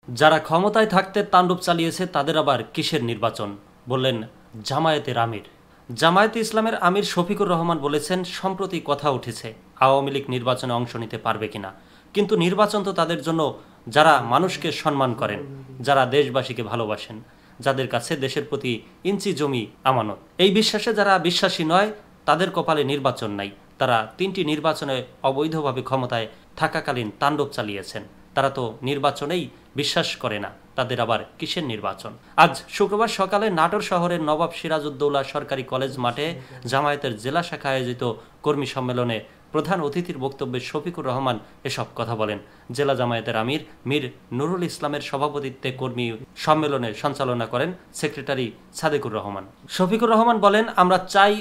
যারা ক্ষমতায় থাকতে তাণ্ডব চালিয়েছে তাদের আবার কিসের নির্বাচন, বললেন জামায়াতের আমির। জামায়াতে ইসলামের আমির শফিকুর রহমান বলেছেন, সম্প্রতি কথা উঠেছে আওয়ামী লীগ নির্বাচনে অংশ নিতে পারবে কিনা, কিন্তু নির্বাচন তো তাদের জন্য যারা মানুষকে সম্মান করেন, যারা দেশবাসীকে ভালোবাসেন, যাদের কাছে দেশের প্রতি ইঞ্চি জমি আমানত। এই বিশ্বাসে যারা বিশ্বাসী নয় তাদের কপালে নির্বাচন নাই। তারা 3টি নির্বাচনে অবৈধভাবে ক্ষমতায় থাকাকালীন তাণ্ডব চালিয়েছেন। তারা তো নির্বাচনেই বিশ্বাস করে না, তাদের আবার কিসের নির্বাচন। আজ শুক্রবার সকালে নাটোর শহরের নবাব সিরাজউদ্দৌলা সরকারি কলেজ মাঠে জামায়াতের জেলা শাখা আয়োজিত কর্মী সম্মেলনে প্রধান অতিথির বক্তব্যে শফিকুর রহমান এসব কথা বলেন। জেলা জামায়াতের আমির মীর নুরুল ইসলামের সভাপতিত্বে কর্মী সম্মেলনে সঞ্চালনা করেন সেক্রেটারি সাদেকুর রহমান। শফিকুর রহমান বলেন, আমরা চাই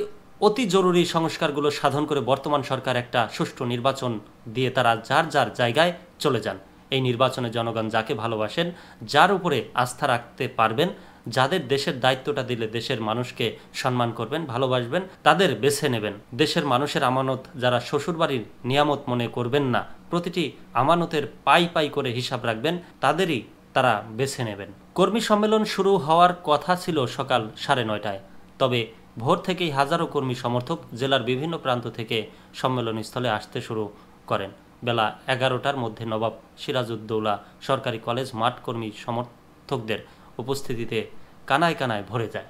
অতি জরুরি সংস্কারগুলো সাধন করে বর্তমান সরকার একটা সুষ্ঠু নির্বাচন দিয়ে তারা যার যার জায়গায় চলে যান। এই নির্বাচনে জনগণ যাকে ভালোবাসেন, যার উপরে আস্থা রাখতে পারবেন, যাদের দেশের দায়িত্বটা দিলে দেশের মানুষকে সম্মান করবেন, ভালোবাসবেন, তাদের বেছে নেবেন। দেশের মানুষের আমানত যারা শ্বশুরবাড়ির নিয়ামত মনে করবেন না, প্রতিটি আমানতের পাই পাই করে হিসাব রাখবেন, তাদেরই তারা বেছে নেবেন। কর্মী সম্মেলন শুরু হওয়ার কথা ছিল সকাল 9:30টায়, তবে ভোর থেকেই হাজারো কর্মী সমর্থক জেলার বিভিন্ন প্রান্ত থেকে সম্মেলনস্থলে আসতে শুরু করেন। বেলা 11টার মধ্যে নবাব সিরাজউদ্দৌলা সরকারি কলেজ মাঠ কর্মী সমর্থকদের উপস্থিতিতে কানায় কানায় ভরে যায়।